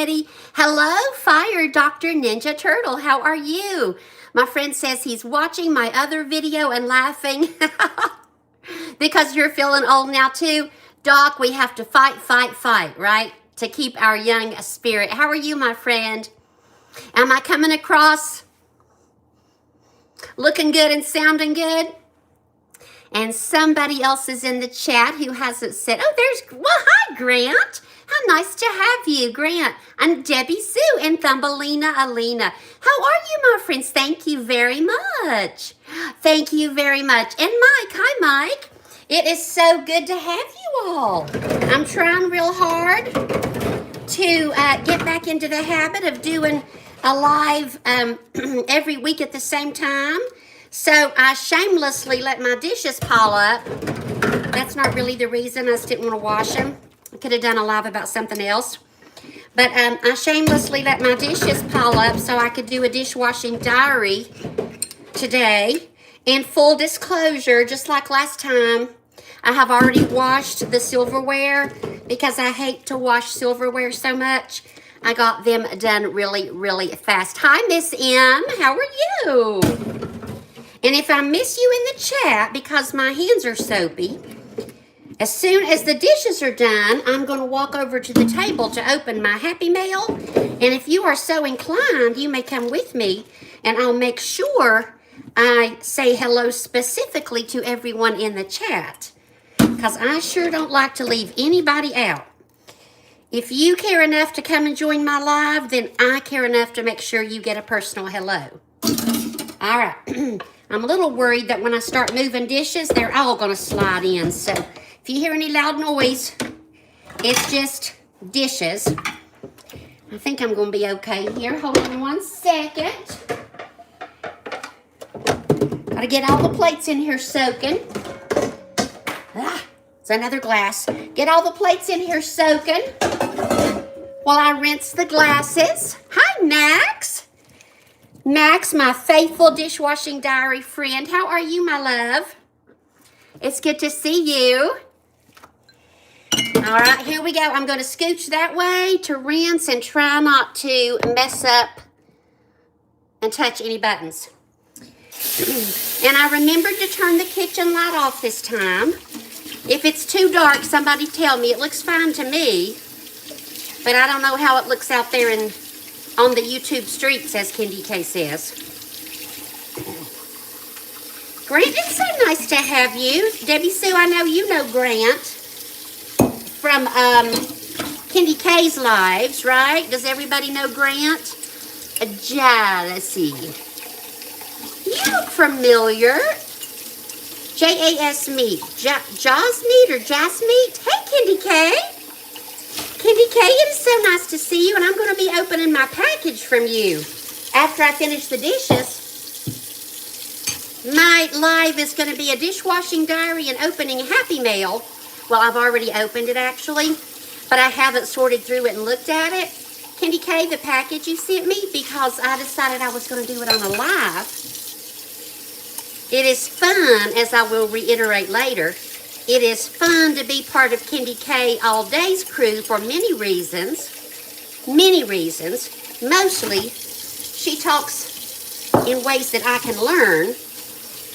already. Hello, Fire Dr. Ninja Turtle. How are you? My friend says he's watching my other video and laughing because you're feeling old now too. Doc, we have to fight, right? To keep our young spirit. How are you, my friend? Am I coming across looking good and sounding good? And somebody else is in the chat who hasn't said, hi, Grant. How nice to have you, Grant. I'm Debbie Sue and Thumbelina Alina. How are you, my friends? Thank you very much. Thank you very much. And Mike, hi, Mike. It is so good to have you all. I'm trying real hard to get back into the habit of doing a live every week at the same time. So I shamelessly let my dishes pile up. That's not really the reason. I just didn't want to wash them. I could have done a live about something else. But I shamelessly let my dishes pile up so I could do a dishwashing diary today. And full disclosure, just like last time, I have already washed the silverware because I hate to wash silverware so much. I got them done really, really fast. Hi, Miss M. How are you? And if I miss you in the chat because my hands are soapy, as soon as the dishes are done, I'm going to walk over to the table to open my Happy Mail. And if you are so inclined, you may come with me, and I'll make sure I say hello specifically to everyone in the chat, because I sure don't like to leave anybody out. If you care enough to come and join my live, then I care enough to make sure you get a personal hello. All right. I'm a little worried that when I start moving dishes, they're all going to slide in. So if you hear any loud noise, it's just dishes. I think I'm going to be okay here. Hold on 1 second. Got to get all the plates in here soaking. It's another glass. Get all the plates in here soaking while I rinse the glasses. Hi, Max. Max, my faithful dishwashing diary friend. How are you, my love? It's good to see you. All right, here we go. I'm going to scooch that way to rinse and try not to mess up and touch any buttons. And I remembered to turn the kitchen light off this time. If it's too dark, somebody tell me. It looks fine to me, but I don't know how it looks out there on the YouTube streets, as Kendi K says. Grant, it's so nice to have you. Debbie Sue, I know you know Grant from Kendi K's lives, right? Does everybody know Grant? Let's see. You look familiar. Jas Meat. Jaws Meat or Jas Meat? Hey, Kendi K. Kendi K, it is so nice to see you, and I'm going to be opening my package from you after I finish the dishes. My live is going to be a dishwashing diary and opening Happy Mail. Well, I've already opened it, actually, but I haven't sorted through it and looked at it. Kendi K, the package you sent me, because I decided I was going to do it on a live. It is fun, as I will reiterate later. It is fun to be part of Kendi K All Day's crew for many reasons. Many reasons. Mostly, she talks in ways that I can learn,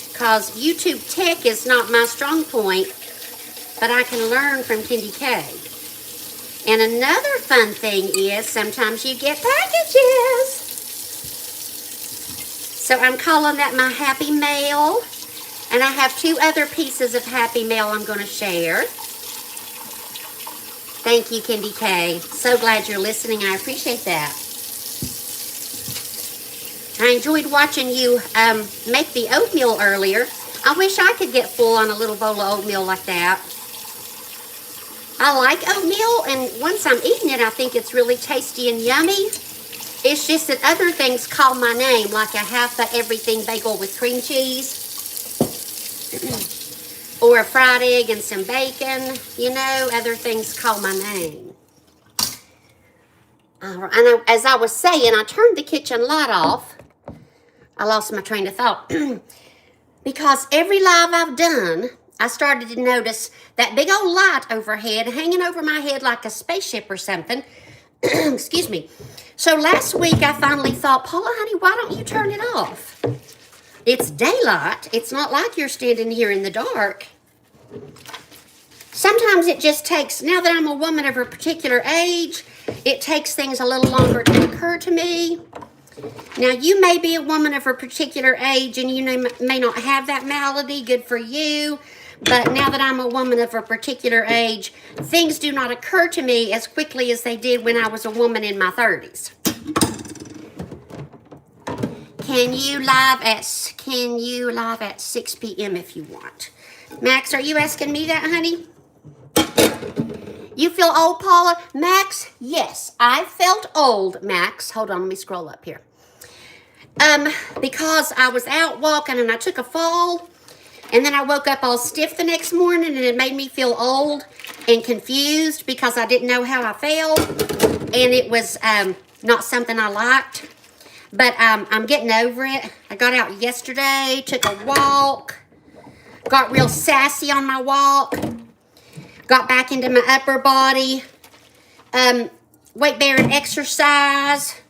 because YouTube tech is not my strong point, but I can learn from Kendi K. And another fun thing is sometimes you get packages. So I'm calling that my Happy Mail. And I have 2 other pieces of Happy Mail I'm going to share. Thank you, Kendi K. So glad you're listening. I appreciate that. I enjoyed watching you make the oatmeal earlier. I wish I could get full on a little bowl of oatmeal like that. I like oatmeal, and once I'm eating it, I think it's really tasty and yummy. It's just that other things call my name, like a half a everything bagel with cream cheese. Or a fried egg and some bacon. You know, other things call my name. And as I was saying, I turned the kitchen light off. I lost my train of thought. Because every live I've done, I started to notice that big old light overhead, hanging over my head like a spaceship or something, Excuse me. So last week I finally thought, Paula, honey, why don't you turn it off? It's daylight. It's not like you're standing here in the dark. Sometimes it just takes, now that I'm a woman of a particular age, it takes things a little longer to occur to me. Now, you may be a woman of a particular age and you may not have that malady. Good for you. But now that I'm a woman of a particular age, things do not occur to me as quickly as they did when I was a woman in my 30s. Can you live at 6 p.m. if you want? Max, are you asking me that, honey? You feel old, Paula? Max, yes, I felt old, Max. Hold on, let me scroll up here. Because I was out walking and I took a fall, and then I woke up all stiff the next morning, and it made me feel old and confused because I didn't know how I felt, and it was not something I liked. But I'm getting over it. I got out yesterday, took a walk, got real sassy on my walk, got back into my upper body, weight-bearing exercise,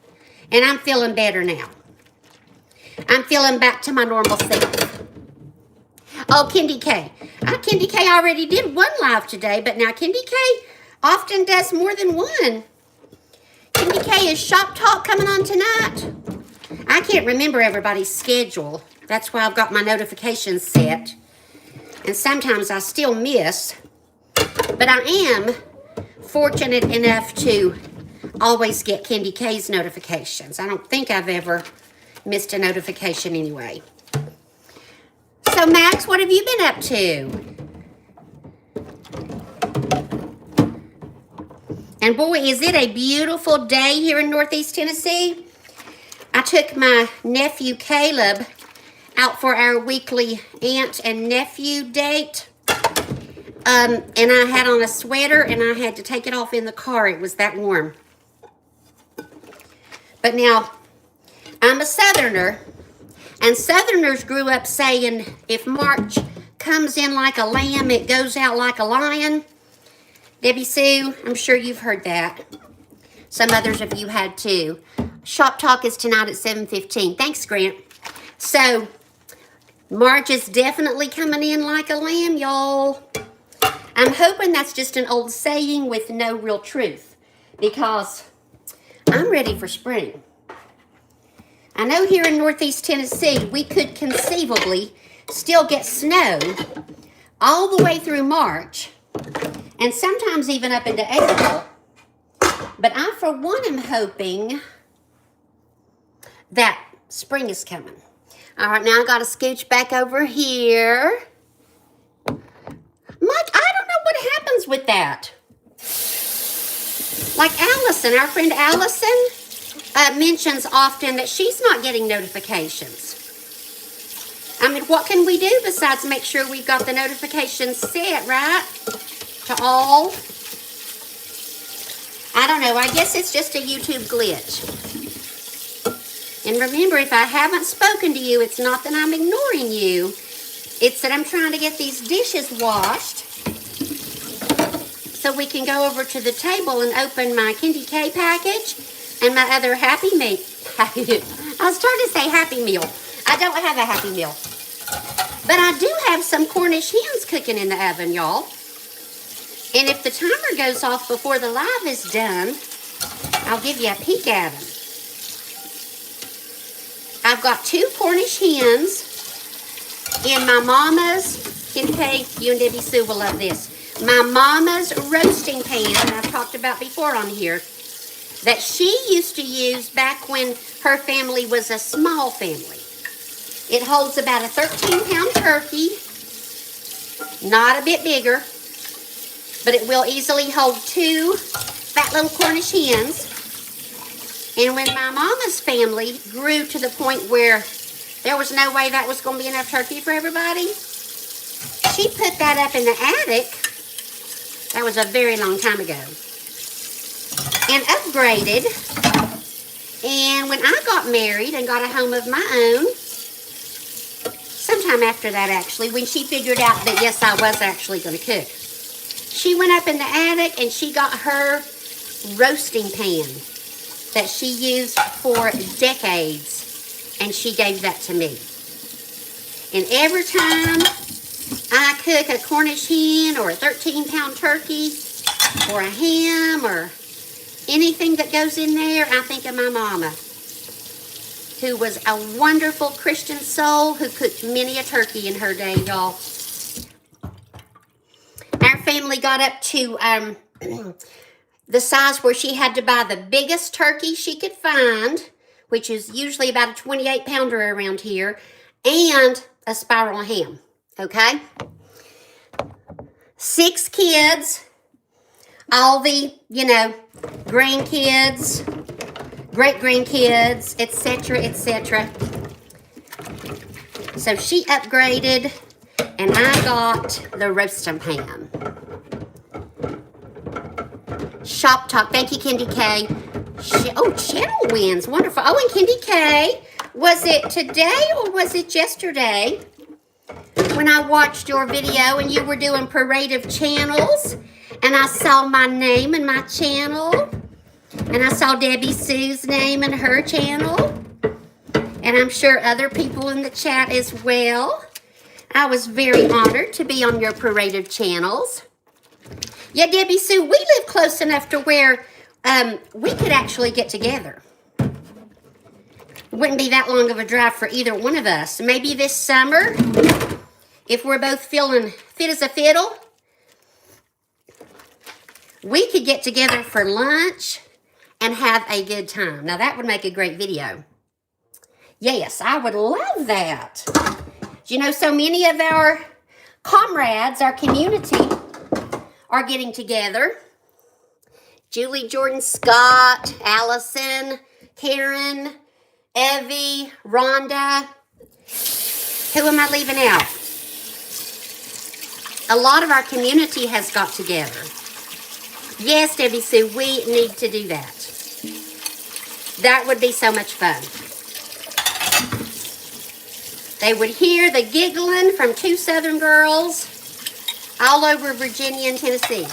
and I'm feeling better now. I'm feeling back to my normal self. Oh, Kendi K. Kendi K already did one live today, but now Kendi K often does more than one. Kendi K, is Shop Talk coming on tonight? I can't remember everybody's schedule. That's why I've got my notifications set. And sometimes I still miss. But I am fortunate enough to always get Kendi K's notifications. I don't think I've ever missed a notification anyway. So, Max, what have you been up to? And boy, is it a beautiful day here in Northeast Tennessee. I took my nephew Caleb out for our weekly aunt and nephew date. And I had on a sweater and I had to take it off in the car. It was that warm. But now, I'm a Southerner, and Southerners grew up saying, if March comes in like a lamb, it goes out like a lion. Debbie Sue, I'm sure you've heard that. Some others of you had too. Shop Talk is tonight at 7:15. Thanks, Grant. So, March is definitely coming in like a lamb, y'all. I'm hoping that's just an old saying with no real truth, because I'm ready for spring. I know here in Northeast Tennessee, we could conceivably still get snow all the way through March, and sometimes even up into April. But I, for one, am hoping that spring is coming. All right, now I got to scooch back over here. Mike, I don't know what happens with that. Like Allison, our friend Allison, mentions often that she's not getting notifications. I mean, what can we do besides make sure we've got the notifications set, right? To all. I don't know. I guess it's just a YouTube glitch. And remember, if I haven't spoken to you, it's not that I'm ignoring you. It's that I'm trying to get these dishes washed so we can go over to the table and open my Kendi K package and my other Happy Meal. I was trying to say Happy Meal. I don't have a Happy Meal. But I do have some Cornish hens cooking in the oven, y'all. And if the timer goes off before the live is done, I'll give you a peek at them. I've got 2 Cornish hens in my mama's, Kendi K, you and Debbie Sue will love this, my mama's roasting pan, I've talked about before on here, that she used to use back when her family was a small family. It holds about a 13-pound turkey, not a bit bigger, but it will easily hold 2 fat little Cornish hens. And when my mama's family grew to the point where there was no way that was going to be enough turkey for everybody, she put that up in the attic. That was a very long time ago. And upgraded. And when I got married and got a home of my own, sometime after that actually, when she figured out that yes, I was actually going to cook, she went up in the attic and she got her roasting pan that she used for decades, and she gave that to me. And every time I cook a Cornish hen or a 13-pound turkey or a ham or anything that goes in there, I think of my mama, who was a wonderful Christian soul who cooked many a turkey in her day, y'all. Our family got up to the size where she had to buy the biggest turkey she could find, which is usually about a 28-pounder around here, and a spiral ham, okay? 6 kids, all the, grandkids, great-grandkids, etc., etc. So she upgraded, and I got the roasting pan. Shop Talk. Thank you, Candy K. Channel wins. Wonderful. Oh, and Candy K, was it today or was it yesterday when I watched your video and you were doing Parade of Channels and I saw my name in my channel and I saw Debbie Sue's name in her channel and I'm sure other people in the chat as well. I was very honored to be on your Parade of Channels. Yeah, Debbie Sue, we live close enough to where we could actually get together. Wouldn't be that long of a drive for either one of us. Maybe this summer, if we're both feeling fit as a fiddle, we could get together for lunch and have a good time. Now, that would make a great video. Yes, I would love that. So many of our comrades, our community, are getting together. Julie, Jordan, Scott, Allison, Karen, Evie, Rhonda. Who am I leaving out? A lot of our community has got together. Yes, Debbie Sue, we need to do that. That would be so much fun. They would hear the giggling from 2 Southern girls all over Virginia and Tennessee.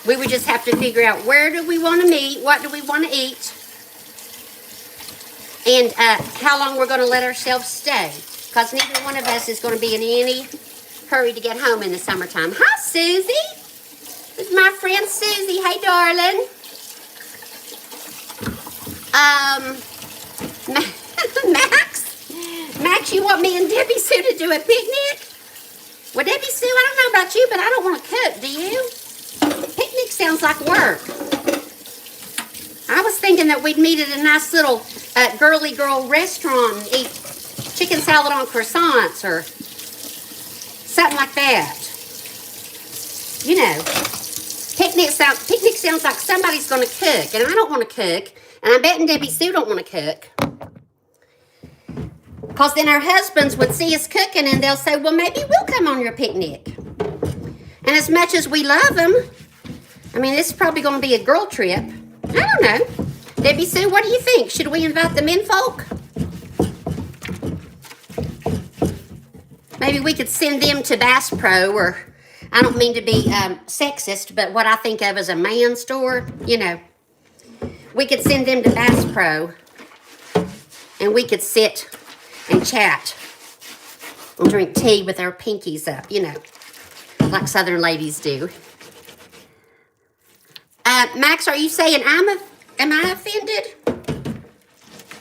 We would just have to figure out where do we want to meet, what do we want to eat, and how long we're going to let ourselves stay. Because neither one of us is going to be in any hurry to get home in the summertime. Hi, Susie. This is my friend Susie. Hey, darling. Max, you want me and Debbie Sue to do a picnic? Well, Debbie Sue, I don't know about you, but I don't want to cook, do you? Picnic sounds like work. I was thinking that we'd meet at a nice little girly girl restaurant and eat chicken salad on croissants or something like that. Picnic sounds like somebody's going to cook, and I don't want to cook, and I'm betting Debbie Sue don't want to cook. Because then our husbands would see us cooking and they'll say, well, maybe we'll come on your picnic. And as much as we love them, this is probably going to be a girl trip. I don't know. Debbie Sue, what do you think? Should we invite the men folk? Maybe we could send them to Bass Pro, or I don't mean to be sexist, but what I think of as a man store, We could send them to Bass Pro and we could sit and chat and drink tea with our pinkies up, like Southern ladies do. Max, are you saying am I offended?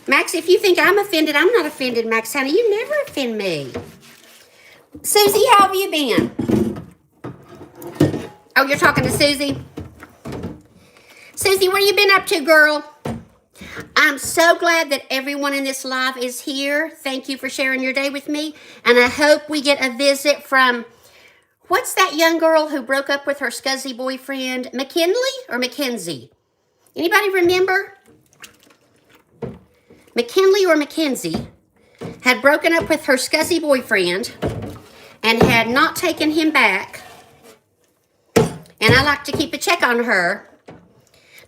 Max, if you think I'm offended, I'm not offended, Max, honey. You never offend me. Susie, how have you been? Oh, you're talking to Susie? Susie, what have you been up to, girl? I'm so glad that everyone in this live is here. Thank you for sharing your day with me. And I hope we get a visit from, what's that young girl who broke up with her scuzzy boyfriend? McKinley or Mackenzie? Anybody remember? McKinley or Mackenzie had broken up with her scuzzy boyfriend and had not taken him back. And I like to keep a check on her.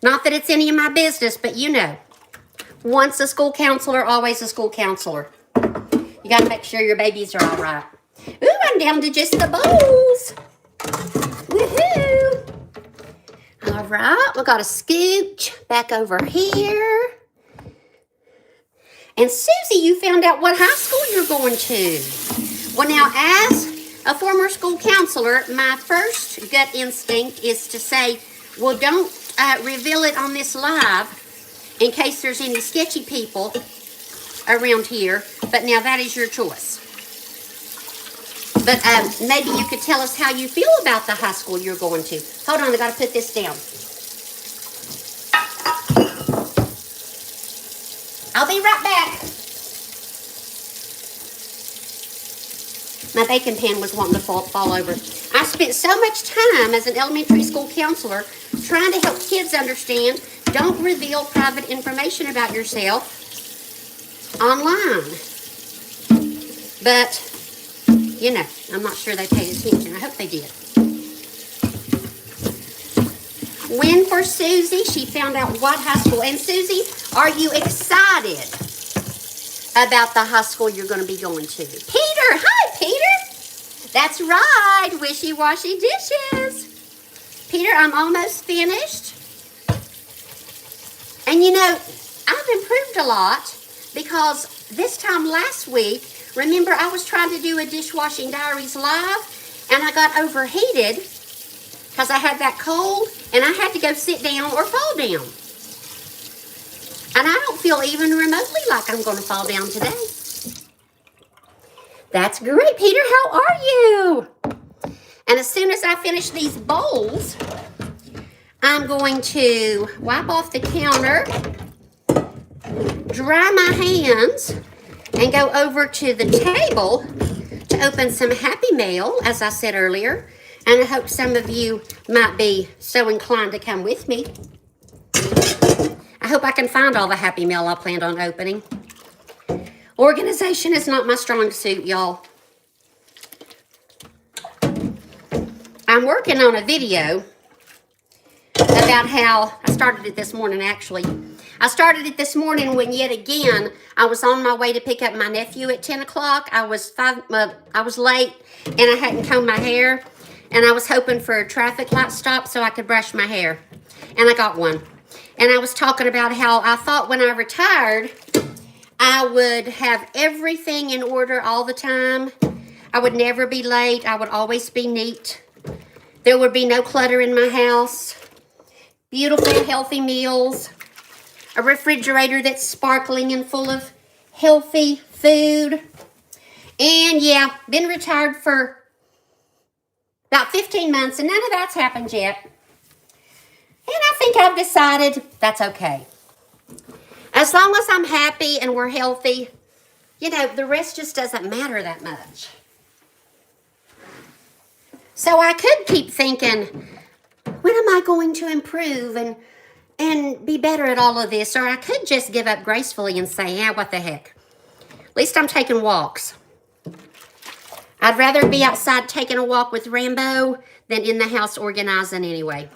Not that it's any of my business, but once a school counselor, always a school counselor. You got to make sure your babies are all right. Ooh, I'm down to just the bowls. Woohoo! All right, we got a scooch back over here. And Susie, you found out what high school you're going to. Well, now, as a former school counselor, my first gut instinct is to say, well, don't reveal it on this live in case there's any sketchy people around here. But now that is your choice. But maybe you could tell us how you feel about the high school you're going to. Hold on, I got to put this down. I'll be right back. My baking pan was wanting to fall over. I spent so much time as an elementary school counselor trying to help kids understand, don't reveal private information about yourself online. But, you know, I'm not sure they paid attention. I hope they did. Win for Susie. She found out what high school. And Susie, are you excited about the high school you're going to be going to? Peter, hi Peter. That's right, wishy-washy dishes. Peter, I'm almost finished. And you know, I've improved a lot because this time last week, remember I was trying to do a Dishwashing Diaries live and I got overheated because I had that cold and I had to go sit down or fall down. And I don't feel even remotely like I'm going to fall down today. That's great, Peter. How are you? And as soon as I finish these bowls, I'm going to wipe off the counter, dry my hands, and go over to the table to open some Happy Mail, as I said earlier. And I hope some of you might be so inclined to come with me. I hope I can find all the Happy Mail I planned on opening. Organization is not my strong suit, y'all. I'm working on a video about how, I started it this morning actually. I started it this morning when yet again, I was on my way to pick up my nephew at 10 o'clock. I was late and I hadn't combed my hair. And I was hoping for a traffic light stop so I could brush my hair. And I got one. And I was talking about how I thought when I retired, I would have everything in order all the time. I would never be late. I would always be neat. There would be no clutter in my house. Beautiful, healthy meals. A refrigerator that's sparkling and full of healthy food. And yeah, been retired for about 15 months, and none of that's happened yet. And I think I've decided that's okay. As long as I'm happy and we're healthy, you know, the rest just doesn't matter that much. So I could keep thinking, when am I going to improve and be better at all of this? Or I could just give up gracefully and say, yeah, what the heck. At least I'm taking walks. I'd rather be outside taking a walk with Rambo than in the house organizing anyway.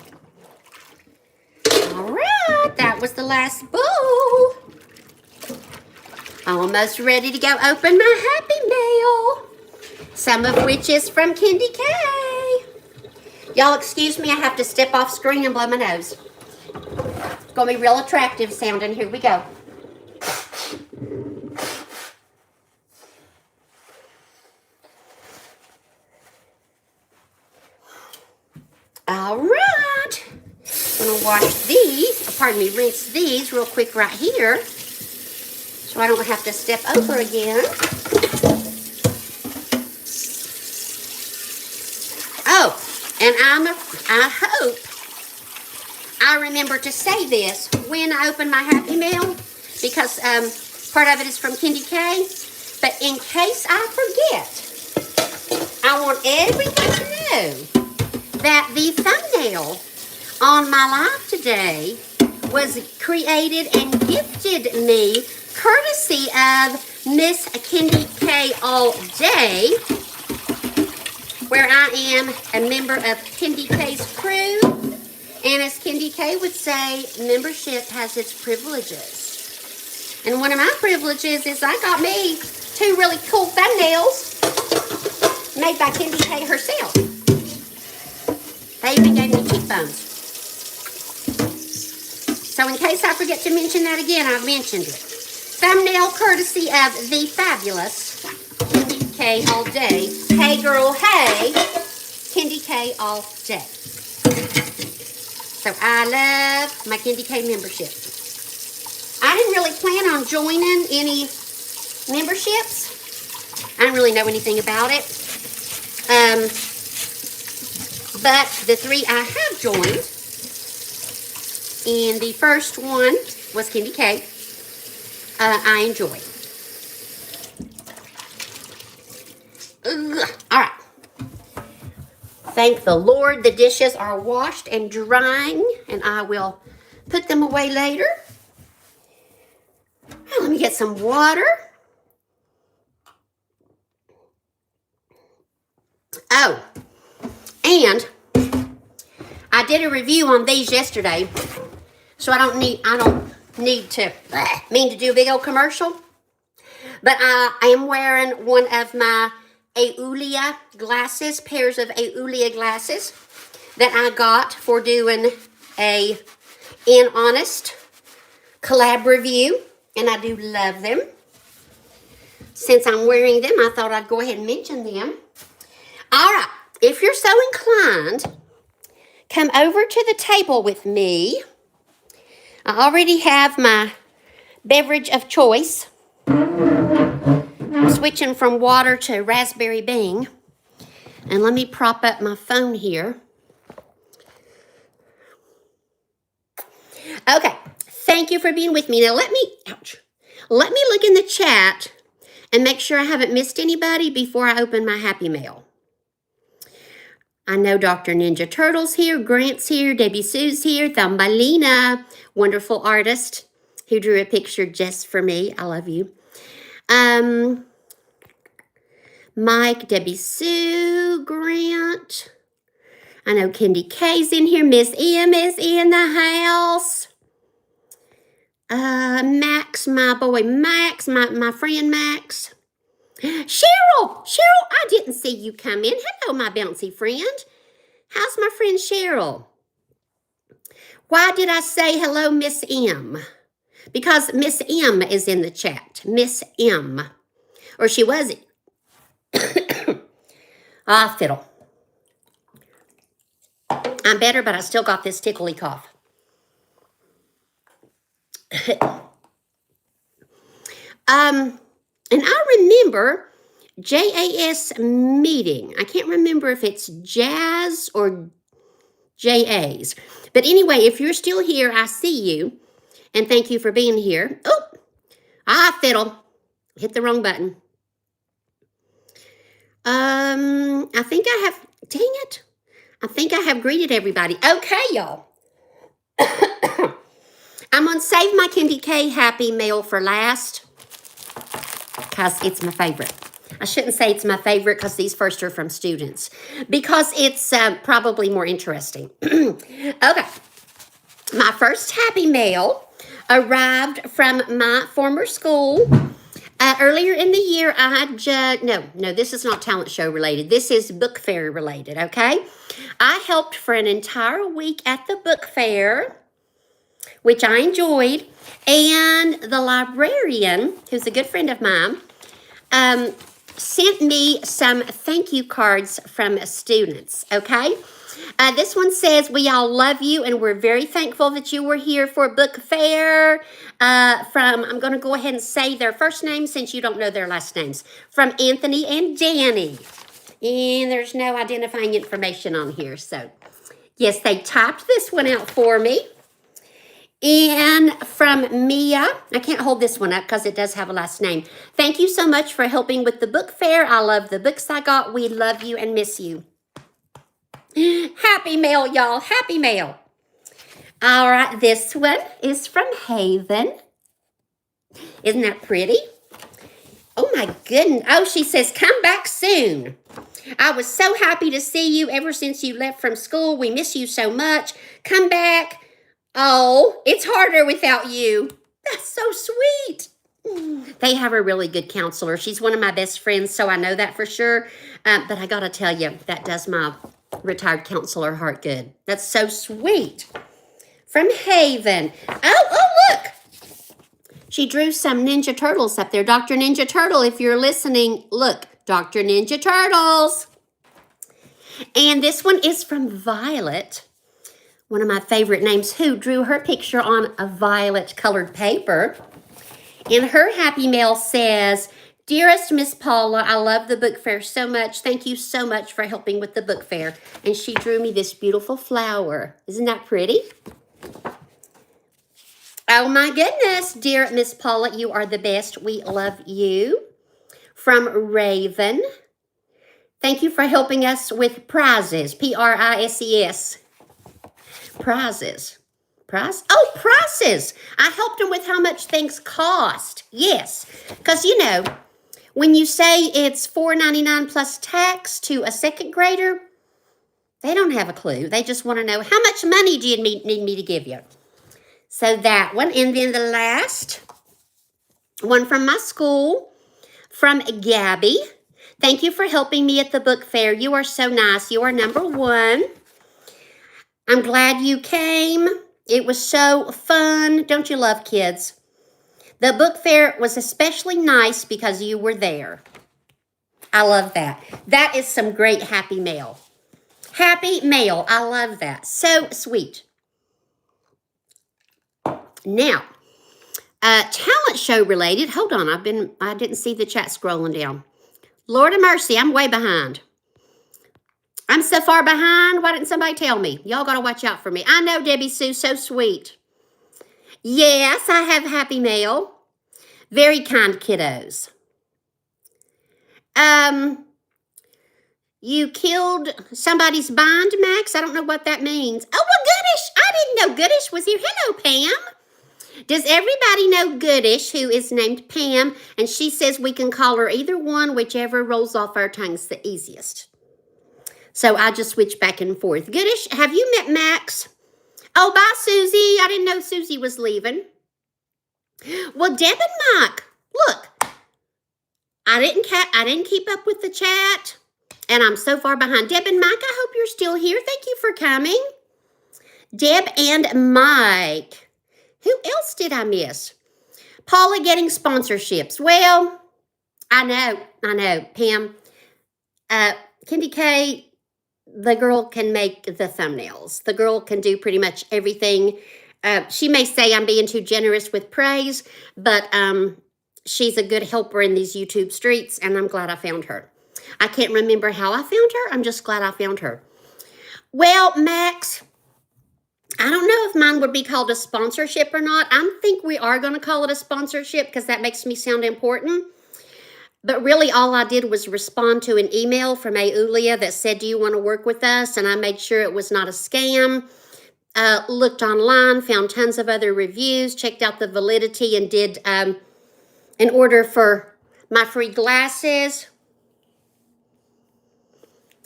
All right, that was the last bowl. Almost ready to go open my Happy Mail. Some of which is from Candy K. Y'all excuse me, I have to step off screen and blow my nose. It's going to be real attractive sounding. Here we go. All right, I'm going to wash these, rinse these real quick right here so I don't have to step over again. Oh, and I hope I remember to say this when I open my Happy Mail because part of it is from Candy K, but in case I forget, I want everyone to know that the thumbnail on my live today was created and gifted me courtesy of Miss Candy K All Day, where I am a member of Candy K's crew. And as Candy K would say, membership has its privileges. And one of my privileges is I got me 2 really cool thumbnails made by Candy K herself. They even gave me cheekbones. So in case I forget to mention that again, I've mentioned it. Thumbnail courtesy of the fabulous Candy K all day. Hey girl, hey, Candy K all day. So I love my Candy K membership. I didn't really plan on joining any memberships. I don't really know anything about it. But the 3 I have joined, and the first one was Candy K, I enjoy. Ugh. All right. Thank the Lord the dishes are washed and drying, and I will put them away later. Now, let me get some water. Oh, and I did a review on these yesterday, so I don't need to mean to do a big old commercial, but I am wearing one of my Aulia glasses, pairs of Aulia glasses that I got for doing a In Honest collab review, and I do love them. Since I'm wearing them, I thought I'd go ahead and mention them. All right, if you're so inclined, come over to the table with me. I already have my beverage of choice. I'm switching from water to raspberry Bing. And let me prop up my phone here. Okay, thank you for being with me. Now let me look in the chat and make sure I haven't missed anybody before I open my Happy Mail. I know Dr. Ninja Turtle's here, Grant's here, Debbie Sue's here, Thumbelina, wonderful artist who drew a picture just for me. I love you. Mike, Debbie Sue, Grant. I know Candy K's in here. Miss M is in the house. Max, my boy Max, my friend Max. Cheryl, I didn't see you come in. Hello, my bouncy friend. How's my friend Cheryl? Why did I say hello, Miss M? Because Miss M is in the chat. Miss M. Or she was. Fiddle. I'm better, but I still got this tickly cough. And I remember JAS meeting. I can't remember if it's Jazz or JA's. But anyway, if you're still here, I see you. And thank you for being here. Oh, fiddle. Hit the wrong button. I think I have, dang it. I think I have greeted everybody. Okay, y'all. I'm going to save my Candy K Happy Mail for last because it's my favorite. I shouldn't say it's my favorite because these first are from students because it's probably more interesting. Okay. My first Happy Mail arrived from my former school. Earlier in the year, I had, no, this is not talent show related. This is book fair related, okay? I helped for an entire week at the book fair, which I enjoyed. And the librarian, who's a good friend of mine, sent me some thank you cards from students, okay? This one says, we all love you and we're very thankful that you were here for book fair. I'm going to go ahead and say their first names since you don't know their last names. From Anthony and Danny. And there's no identifying information on here. So, yes, they typed this one out for me. And from Mia, I can't hold this one up because it does have a last name. Thank you so much for helping with the book fair. I love the books I got. We love you and miss you. Happy Mail, y'all. Happy Mail. All right, this one is from Haven. Isn't that pretty? Oh, my goodness. Oh, she says, come back soon. I was so happy to see you ever since you left from school. We miss you so much. Come back. Oh, it's harder without you. That's so sweet. They have a really good counselor. She's one of my best friends, so I know that for sure. But I got to tell you, that does my retired counselor heart good. That's so sweet. from Haven. Oh, look. She drew some Ninja Turtles up there. Dr. Ninja Turtle, if you're listening, look, Dr. Ninja Turtles. And this one is from Violet, one of my favorite names, who drew her picture on a violet colored paper. And her happy mail says, "Dearest Miss Paula, I love the book fair so much. Thank you so much for helping with the book fair." And she drew me this beautiful flower. Isn't that pretty? Oh my goodness, dear Miss Paula, you are the best. We love you. From Raven. Thank you for helping us with prizes. P-R-I-S-E-S. Prizes. Price? Oh, prices. I helped them with how much things cost. Yes. Because, you know, when you say it's $4.99 plus tax to a second grader, they don't have a clue. They just want to know, how much money do you need me to give you? So that one. And then the last one from my school, from Gabby. Thank you for helping me at the book fair. You are so nice. You are number one. I'm glad you came. It was so fun. Don't you love kids? The book fair was especially nice because you were there. I love that. That is some great happy mail. Happy mail. I love that. So sweet. Now, talent show related. Hold on. I didn't see the chat scrolling down. Lord of mercy, I'm way behind. I'm so far behind. Why didn't somebody tell me? Y'all got to watch out for me. I know, Debbie Sue, so sweet. Yes, I have happy mail. Very kind kiddos. You killed somebody's bind, Max? I don't know what that means. Oh, well, Goodish. I didn't know Goodish was here. Hello, Pam. Does everybody know Goodish, who is named Pam? And she says we can call her either one, whichever rolls off our tongues the easiest. So I just switch back and forth. Goodish, have you met Max? Oh, bye, Susie. I didn't know Susie was leaving. Well, Deb and Mike, look. I didn't keep up with the chat, and I'm so far behind. Deb and Mike, I hope you're still here. Thank you for coming. Deb and Mike. Who else did I miss? Paula getting sponsorships. Well, I know, Pam. Kendi K, the girl can make the thumbnails. The girl can do pretty much everything. She may say I'm being too generous with praise, but she's a good helper in these YouTube streets, and I'm glad I found her. I can't remember how I found her. I'm just glad I found her. Well, Max, I don't know if mine would be called a sponsorship or not. I think we are going to call it a sponsorship because that makes me sound important. But really, all I did was respond to an email from Aulia that said, "Do you want to work with us?" And I made sure it was not a scam. Looked online, found tons of other reviews, checked out the validity, and did an order for my free glasses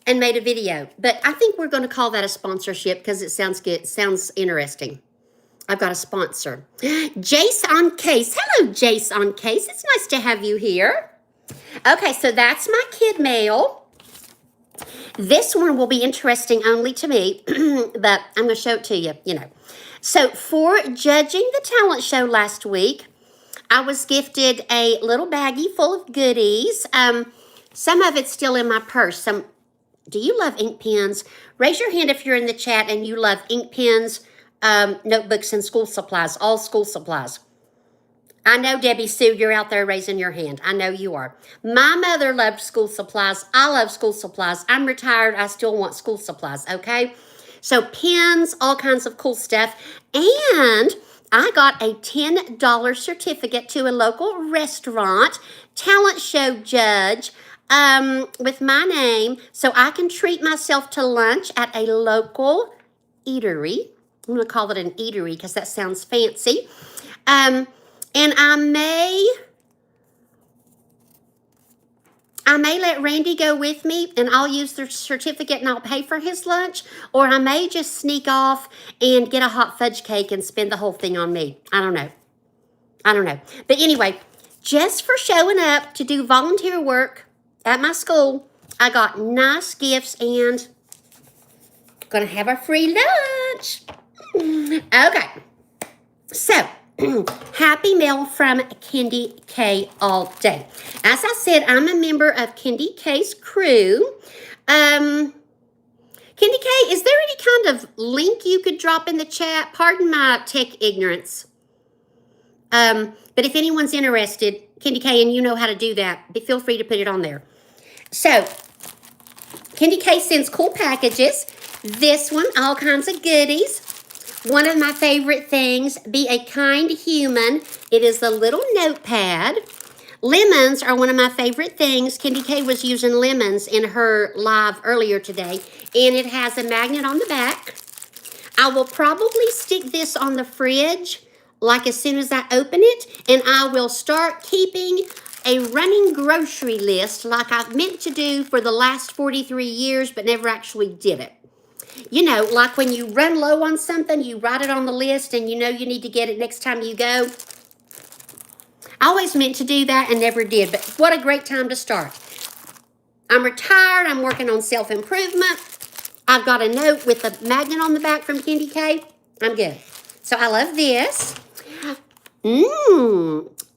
and made a video. But I think we're going to call that a sponsorship because it sounds good. Sounds interesting. I've got a sponsor. Jace on Case. Hello, Jace on Case. It's nice to have you here. Okay, so that's my kid mail. This one will be interesting only to me, but I'm going to show it to you, you know. So for judging the talent show last week, I was gifted a little baggie full of goodies. Some of it's still in my purse. Do you love ink pens? Raise your hand if you're in the chat and you love ink pens, notebooks, and school supplies, all school supplies. I know, Debbie Sue, you're out there raising your hand. I know you are. My mother loved school supplies. I love school supplies. I'm retired. I still want school supplies, okay? So pens, all kinds of cool stuff. And I got a $10 certificate to a local restaurant, talent show judge, with my name, so I can treat myself to lunch at a local eatery. I'm going to call it an eatery because that sounds fancy. And I may let Randy go with me, and I'll use the certificate and I'll pay for his lunch, or I may just sneak off and get a hot fudge cake and spend the whole thing on me. I don't know. But anyway, just for showing up to do volunteer work at my school, I got nice gifts and gonna have a free lunch. Okay. So, Happy Mail from Candy K all day. As I said, I'm a member of Candy K's crew. Candy K, is there any kind of link you could drop in the chat? Pardon my tech ignorance. But if anyone's interested, Candy K, and you know how to do that, feel free to put it on there. So, Candy K sends cool packages. This one, all kinds of goodies. One of my favorite things, Be a Kind Human. It is a little notepad. Lemons are one of my favorite things. Candy K was using lemons in her live earlier today. And it has a magnet on the back. I will probably stick this on the fridge like as soon as I open it. And I will start keeping a running grocery list like I've meant to do for the last 43 years but never actually did it. You know, like when you run low on something, you write it on the list and you know you need to get it next time you go. I always meant to do that and never did, but what a great time to start. I'm retired. I'm working on self-improvement. I've got a note with a magnet on the back from Candy K. I'm good. So I love this.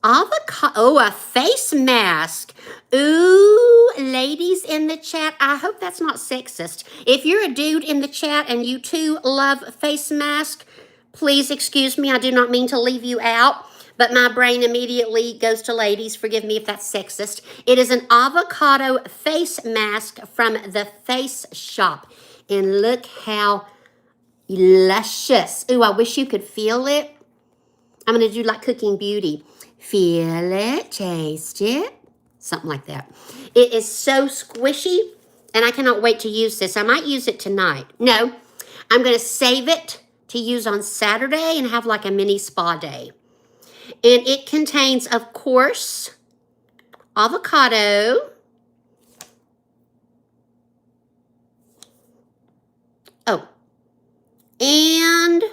Avocado. Oh, a face mask. Ooh, ladies in the chat, I hope that's not sexist. If you're a dude in the chat and you too love face mask, please excuse me. I do not mean to leave you out, but my brain immediately goes to ladies. Forgive me if that's sexist. It is an avocado face mask from the Face Shop. And look how luscious. Ooh, I wish you could feel it. I'm going to do like Cooking Beauty. Feel it, taste it, something like that. It is so squishy, and I cannot wait to use this. I might use it tonight. No, I'm going to save it to use on Saturday and have like a mini spa day. And it contains, of course, avocado. Oh, and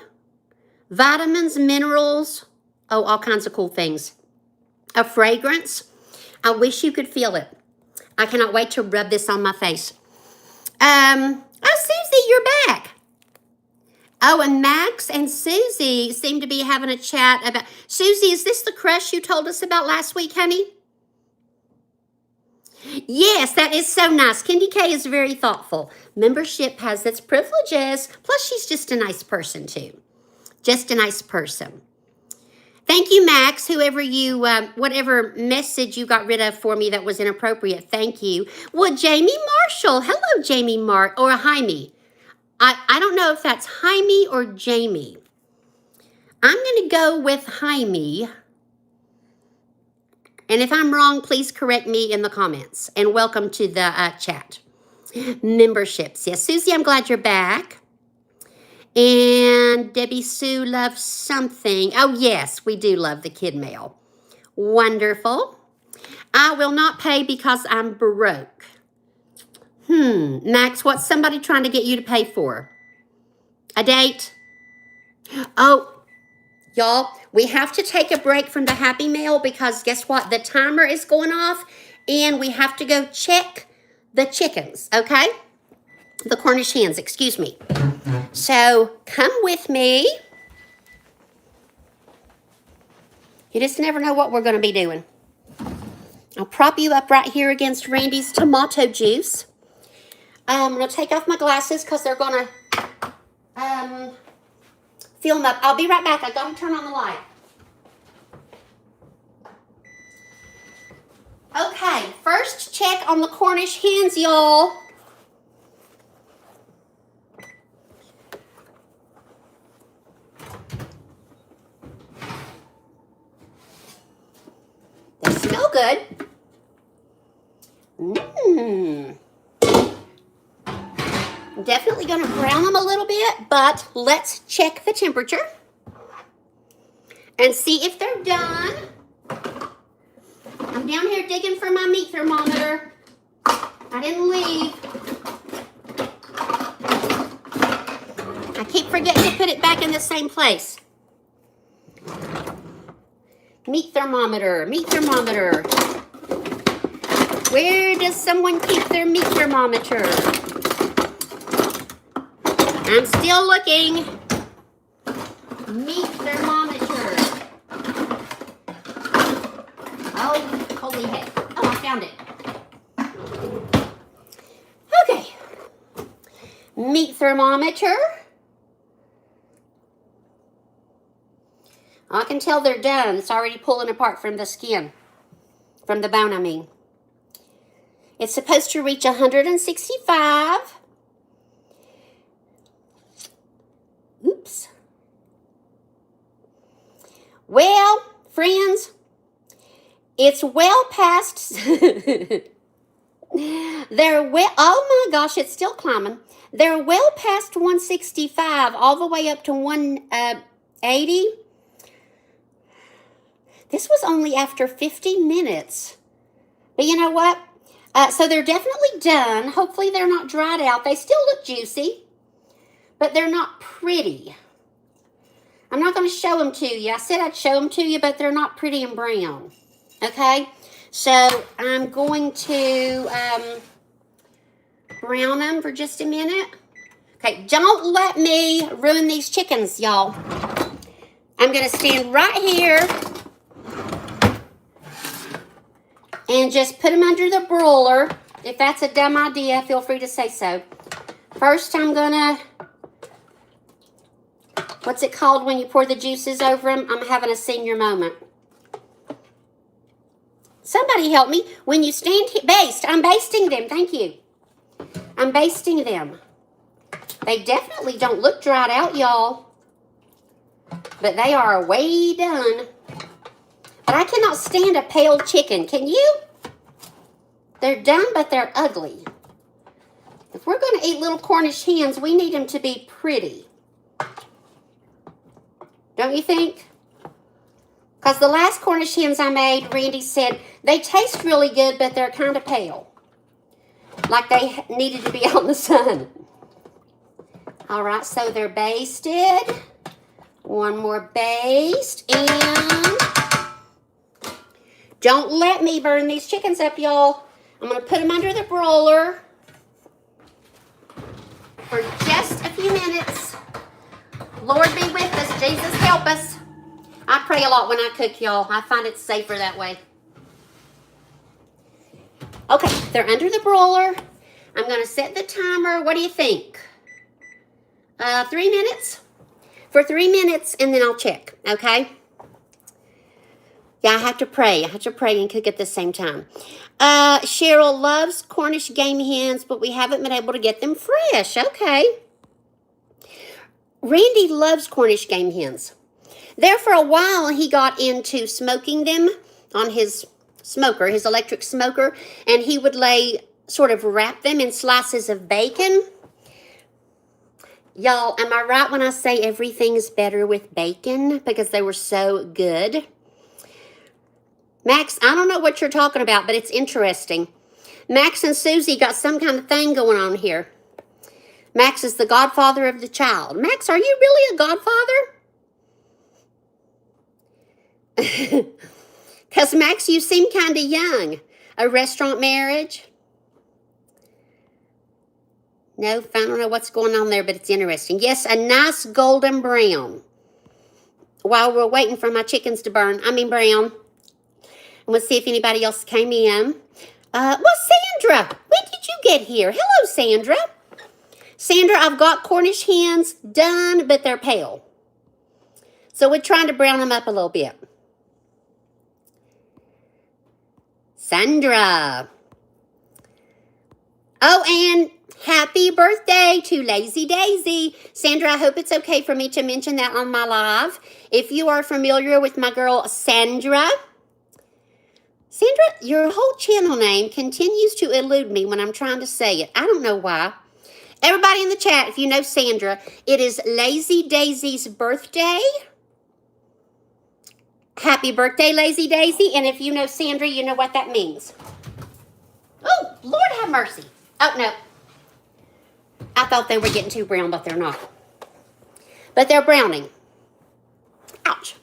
vitamins, minerals, oh, all kinds of cool things. A fragrance. I wish you could feel it. I cannot wait to rub this on my face. Oh, Susie, you're back. Oh, and Max and Susie seem to be having a chat about... Susie, is this the crush you told us about last week, honey? Yes, that is so nice. Candy K is very thoughtful. Membership has its privileges. Plus, she's just a nice person, too. Just a nice person. Thank you, Max, whoever you, whatever message you got rid of for me that was inappropriate. Thank you. Well, Jamie Marshall. Hello, Jamie or Jaime. I don't know if that's Jaime or Jamie. I'm going to go with Jaime. And if I'm wrong, please correct me in the comments. And welcome to the chat. Memberships. Yes, Susie, I'm glad you're back. And Debbie Sue loves something. Oh, yes, we do love the kid mail. Wonderful. I will not pay because I'm broke. Max, what's somebody trying to get you to pay for? A date? Oh, y'all, we have to take a break from the Happy Mail because guess what? The timer is going off and we have to go check the chickens, okay? The Cornish hens, excuse me. So come with me. You just never know what we're going to be doing. I'll prop you up right here against Randy's tomato juice. I'm going to take off my glasses because they're going to film up. I'll be right back. I got to turn on the light. Okay, first check on the Cornish hens, y'all. They smell good. I'm definitely going to brown them a little bit, but let's check the temperature and see if they're done. I'm down here digging for my meat thermometer. I didn't leave. I keep forgetting to put it back in the same place. Meat thermometer, meat thermometer. Where does someone keep their meat thermometer? I'm still looking. Meat thermometer. Oh, holy heck. Oh, I found it. Okay. Meat thermometer. I can tell they're done. It's already pulling apart from the skin. From the bone, I mean. It's supposed to reach 165. Oops. Well, friends, it's well past. Oh my gosh, it's still climbing. They're well past 165, all the way up to 180. This was only after 50 minutes. But you know what? So they're definitely done. Hopefully they're not dried out. They still look juicy, but they're not pretty. I'm not going to show them to you. I said I'd show them to you, but they're not pretty and brown. Okay? So I'm going to brown them for just a minute. Okay, don't let me ruin these chickens, y'all. I'm going to stand right here and just put them under the broiler. If that's a dumb idea, feel free to say so. First, I'm going to, what's it called when you pour the juices over them? I'm having a senior moment. Somebody help me. When you stand here, baste. I'm basting them. Thank you. I'm basting them. They definitely don't look dried out, y'all. But they are way done. But I cannot stand a pale chicken. Can you? They're done, but they're ugly. If we're going to eat little Cornish hens, we need them to be pretty. Don't you think? Because the last Cornish hens I made, Randy said, they taste really good, but they're kind of pale. Like they needed to be out in the sun. All right, so they're basted. One more baste. And don't let me burn these chickens up, y'all. I'm going to put them under the broiler for just a few minutes. Lord be with us. Jesus help us. I pray a lot when I cook, y'all. I find it safer that way. Okay, they're under the broiler. I'm going to set the timer. What do you think? 3 minutes? For 3 minutes, and then I'll check, okay? Yeah, I have to pray. I have to pray and cook at the same time. Cheryl loves Cornish game hens, but we haven't been able to get them fresh. Okay. Randy loves Cornish game hens. There for a while, he got into smoking them on his smoker, his electric smoker, and he would sort of wrap them in slices of bacon. Y'all, am I right when I say everything's better with bacon? Because they were so good. Max, I don't know what you're talking about, but it's interesting. Max and Susie got some kind of thing going on here. Max is the godfather of the child. Max, are you really a godfather? Because, Max, you seem kind of young. A restaurant marriage? No, I don't know what's going on there, but it's interesting. Yes, a nice golden brown. While we're waiting for my chickens to brown. And we'll see if anybody else came in. Well, Sandra, when did you get here? Hello, Sandra. Sandra, I've got Cornish hens done, but they're pale. So we're trying to brown them up a little bit. Sandra. Oh, and happy birthday to Lazy Daisy. Sandra, I hope it's okay for me to mention that on my live. If you are familiar with my girl, Sandra, your whole channel name continues to elude me when I'm trying to say it. I don't know why. Everybody in the chat, if you know Sandra, it is Lazy Daisy's birthday. Happy birthday, Lazy Daisy. And if you know Sandra, you know what that means. Oh, Lord have mercy. Oh, no. I thought they were getting too brown, but they're not. But they're browning. Ouch.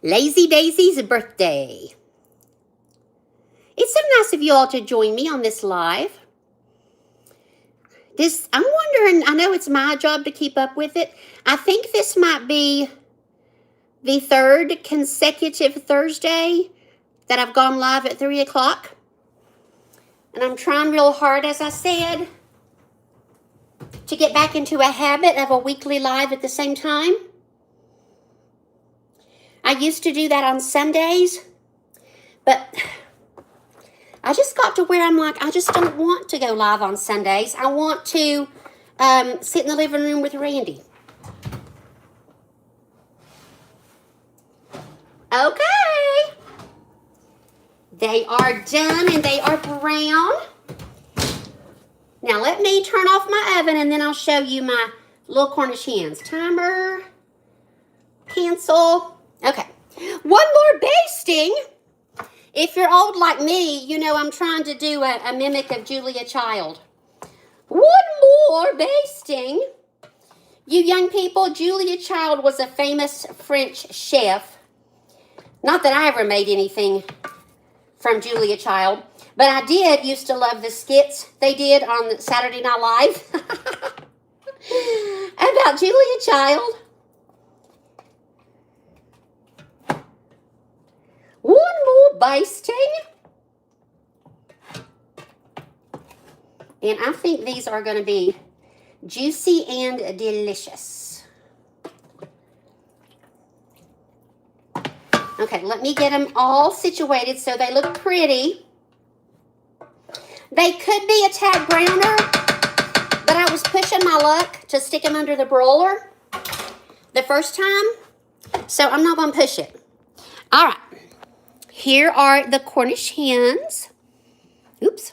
Lazy Daisy's birthday. It's so nice of you all to join me on this live. I'm wondering, I know it's my job to keep up with it. I think this might be the third consecutive Thursday that I've gone live at 3 o'clock. And I'm trying real hard, as I said, to get back into a habit of a weekly live at the same time. I used to do that on Sundays, but I just got to where I'm like, I just don't want to go live on Sundays. I want to sit in the living room with Randy. Okay. They are done and they are brown. Now let me turn off my oven and then I'll show you my little Cornish hens. Timer, cancel. Okay, one more basting. If you're old like me, you know I'm trying to do a mimic of Julia Child. One more basting. You young people, Julia Child was a famous French chef. Not that I ever made anything from Julia Child, but I did used to love the skits they did on Saturday Night Live about Julia Child. One more basting. And I think these are going to be juicy and delicious. Okay, let me get them all situated so they look pretty. They could be a tad browner, but I was pushing my luck to stick them under the broiler the first time, so I'm not going to push it. All right, here are the Cornish hens. Oops.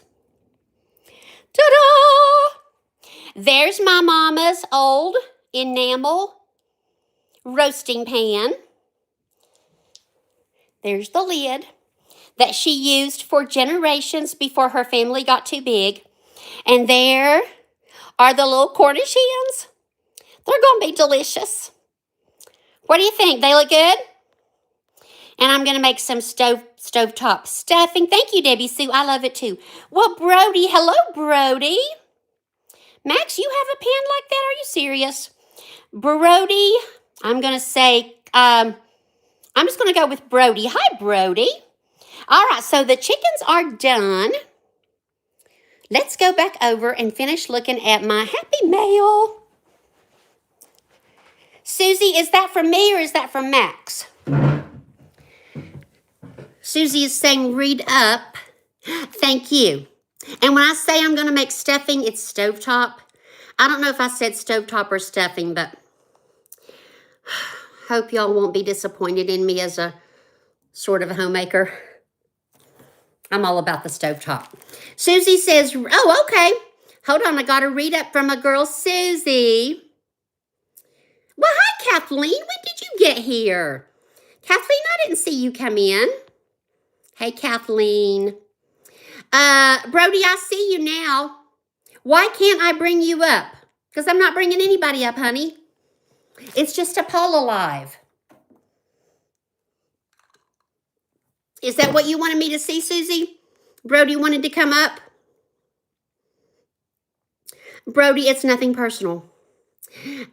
Ta-da! There's my mama's old enamel roasting pan. There's the lid that she used for generations before her family got too big. And there are the little Cornish hens. They're going to be delicious. What do you think? They look good? And I'm going to make some stovetop stuffing. Thank you, Debbie Sue. I love it too. Well, Brody, hello, Brody. Max, you have a pan like that? Are you serious? Brody, I'm going to say, I'm just going to go with Brody. Hi, Brody. All right, so the chickens are done. Let's go back over and finish looking at my Happy Mail. Susie, is that from me or is that from Max? Susie is saying, read up. Thank you. And when I say I'm going to make stuffing, it's stovetop. I don't know if I said stovetop or stuffing, but hope y'all won't be disappointed in me as a sort of a homemaker. I'm all about the stovetop. Susie says, oh, okay. Hold on, I got to read up from a girl, Susie. Well, hi, Kathleen. When did you get here? Kathleen, I didn't see you come in. Hey, Kathleen. Brody, I see you now. Why can't I bring you up? Because I'm not bringing anybody up, honey. It's just a poll alive. Is that what you wanted me to see, Susie? Brody wanted to come up? Brody, it's nothing personal.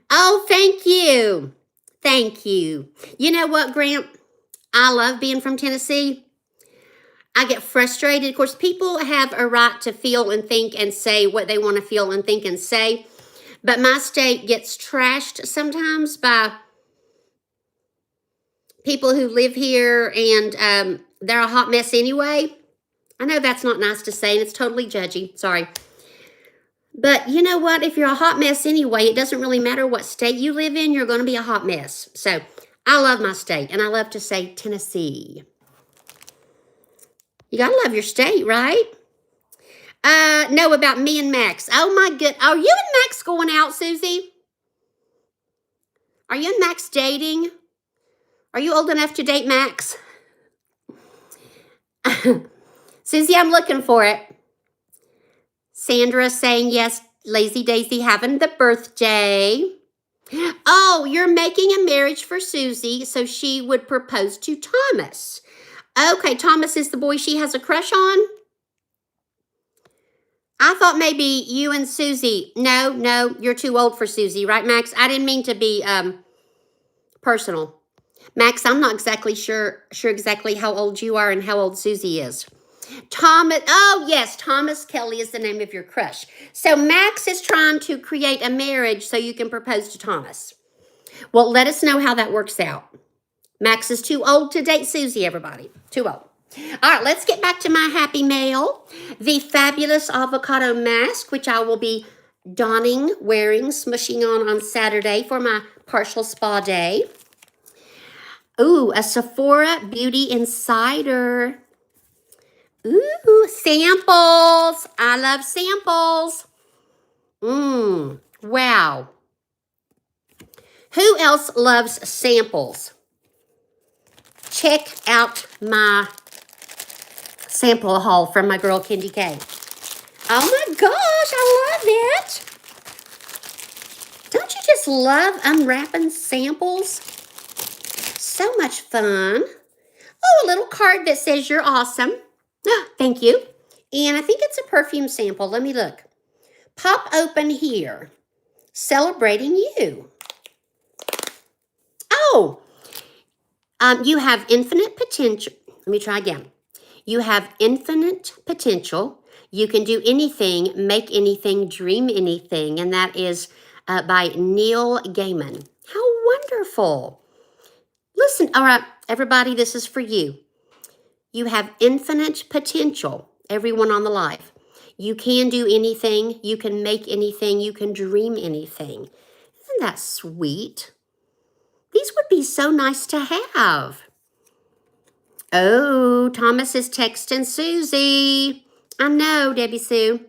Oh, thank you. Thank you. You know what, Grant? I love being from Tennessee. I get frustrated. Of course, people have a right to feel and think and say what they want to feel and think and say. But my state gets trashed sometimes by people who live here and they're a hot mess anyway. I know that's not nice to say and it's totally judgy. Sorry. But you know what? If you're a hot mess anyway, it doesn't really matter what state you live in. You're going to be a hot mess. So I love my state and I love to say Tennessee. You got to love your state, right? No, about me and Max. Oh my good. Are you and Max going out, Susie? Are you and Max dating? Are you old enough to date Max? Susie, I'm looking for it. Sandra saying, yes, Lazy Daisy having the birthday. Oh, you're making a marriage for Susie so she would propose to Thomas. Okay, Thomas is the boy she has a crush on? I thought maybe you and Susie. No, you're too old for Susie, right, Max? I didn't mean to be personal. Max, I'm not exactly sure exactly how old you are and how old Susie is. Thomas, oh yes, Thomas Kelly is the name of your crush. So Max is trying to create a marriage so you can propose to Thomas. Well, let us know how that works out. Max is too old to date Susie, everybody. Too old. All right, let's get back to my happy mail. The fabulous avocado mask, which I will be donning, wearing, smushing on Saturday for my partial spa day. Ooh, a Sephora Beauty Insider. Ooh, samples. I love samples. Wow. Who else loves samples? Check out my sample haul from my girl Candy K. Oh my gosh, I love it. Don't you just love unwrapping samples? So much fun. Oh, a little card that says you're awesome. Oh, thank you. And I think it's a perfume sample. Let me look. Pop open here. Celebrating you. Oh, you have infinite potential. Let me try again. You have infinite potential. You can do anything, make anything, dream anything. And that is by Neil Gaiman. How wonderful. Listen, all right, everybody, this is for you. You have infinite potential, everyone on the live. You can do anything. You can make anything. You can dream anything. Isn't that sweet? These would be so nice to have. Oh, Thomas is texting Susie. I know, Debbie Sue.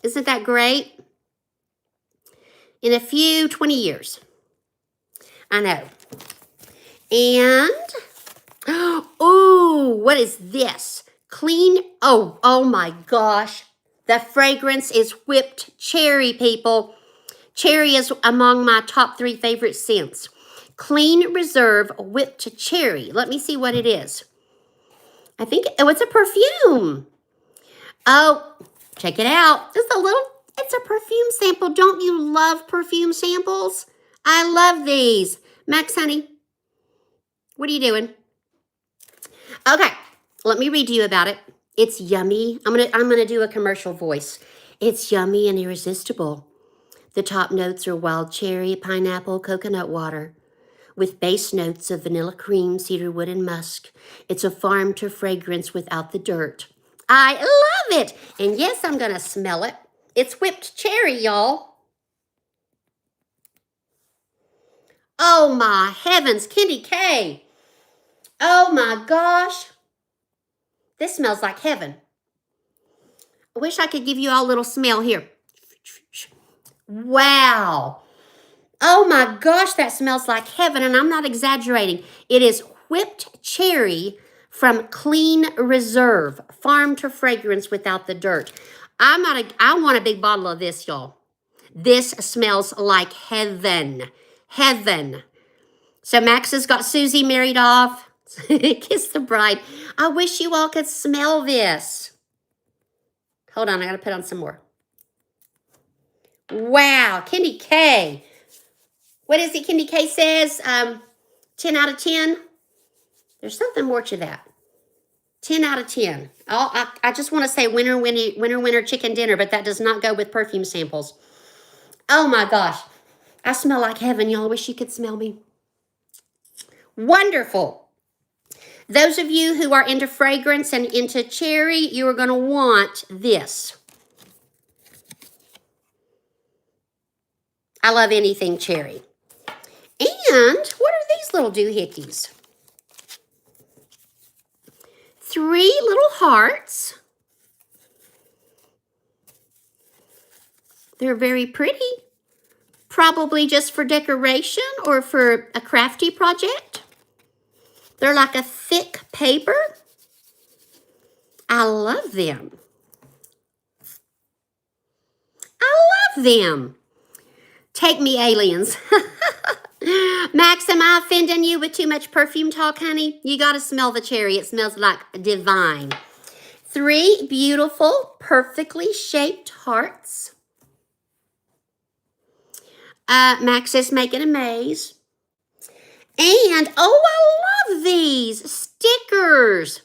Isn't that great? In a few 20 years. I know. And, oh, what is this? Clean, oh my gosh. The fragrance is whipped cherry, people. Cherry is among my top 3 favorite scents. Clean Reserve Whipped Cherry. Let me see what it is. I think, oh, it's a perfume. Oh, check it out. It's a perfume sample. Don't you love perfume samples? I love these. Max, honey, what are you doing? Okay, let me read to you about it. It's yummy. I'm gonna do a commercial voice. It's yummy and irresistible. The top notes are wild cherry, pineapple, coconut water, with base notes of vanilla cream, cedarwood, and musk. It's a farm to fragrance without the dirt. I love it. And yes, I'm going to smell it. It's whipped cherry, y'all. Oh, my heavens, Candy K. Oh, my gosh. This smells like heaven. I wish I could give you all a little smell here. Wow. Oh my gosh, that smells like heaven, and I'm not exaggerating. It is whipped cherry from Clean Reserve, farm to fragrance without the dirt. I want a big bottle of this, y'all. This smells like heaven. Heaven. So Max has got Susie married off. Kiss the bride. I wish you all could smell this. Hold on, I gotta put on some more. Wow, Candy K. What is it Candy K says? 10 out of 10? There's something more to that. 10 out of 10. I just want to say winner, chicken dinner, but that does not go with perfume samples. Oh my gosh. I smell like heaven. Y'all wish you could smell me. Wonderful. Those of you who are into fragrance and into cherry, you are going to want this. I love anything cherry. And what are these little doohickeys? 3 little hearts. They're very pretty. Probably just for decoration or for a crafty project. They're like a thick paper. I love them. I love them. Take me, aliens. Max, am I offending you with too much perfume talk, honey? You got to smell the cherry. It smells like divine. 3 beautiful, perfectly shaped hearts. Max is making a maze. And, oh, I love these stickers.